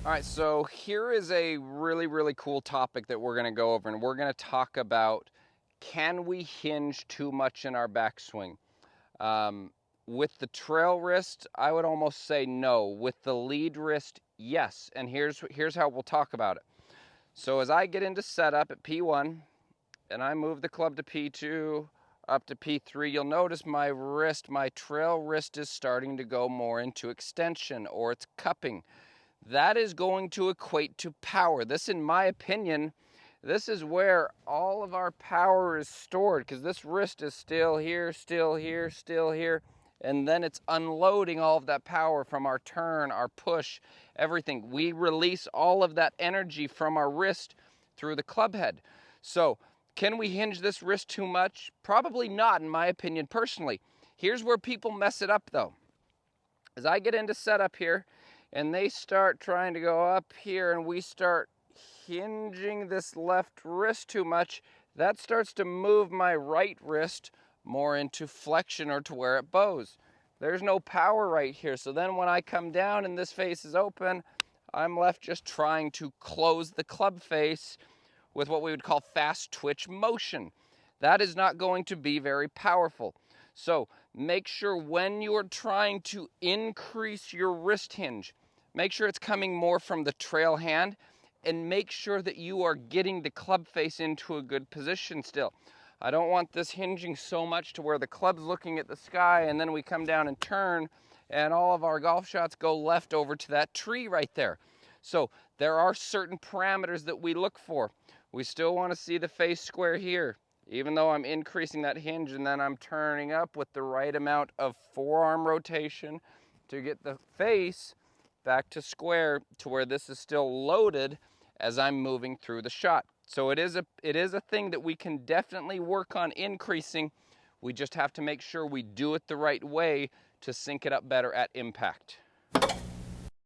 All right, so here is a really cool topic that we're going to go over, and we're going to talk about, can we hinge too much in our backswing? With the trail wrist, I would almost say no. With the lead wrist, yes. And here's how we'll talk about it. So as I get into setup at P1 and I move the club to P2 up to P3, you'll notice my wrist, my trail wrist, is starting to go more into extension, or it's cupping. That is going to equate to power. This, in my opinion, this is where all of our power is stored, because this wrist is still here, still here, still here, and then it's unloading all of that power from our turn, our push, everything. We release all of that energy from our wrist through the club head. So can we hinge this wrist too much? Probably not, in my opinion, personally. Here's where people mess it up, though. As I get into setup here, and they start trying to go up here, and we start hinging this left wrist too much, that starts to move my right wrist more into flexion, or to where it bows. There's no power right here. So then when I come down and this face is open, I'm left just trying to close the club face with what we would call fast twitch motion. That is not going to be very powerful. So make sure when you're trying to increase your wrist hinge, make sure it's coming more from the trail hand, and make sure that you are getting the club face into a good position still. I don't want this hinging so much to where the club's looking at the sky and then we come down and turn and all of our golf shots go left over to that tree right there. So there are certain parameters that we look for. We still want to see the face square here, even though I'm increasing that hinge, and then I'm turning up with the right amount of forearm rotation to get the face back to square, to where this is still loaded as I'm moving through the shot. So it is a thing that we can definitely work on increasing. We just have to make sure we do it the right way to sync it up better at impact.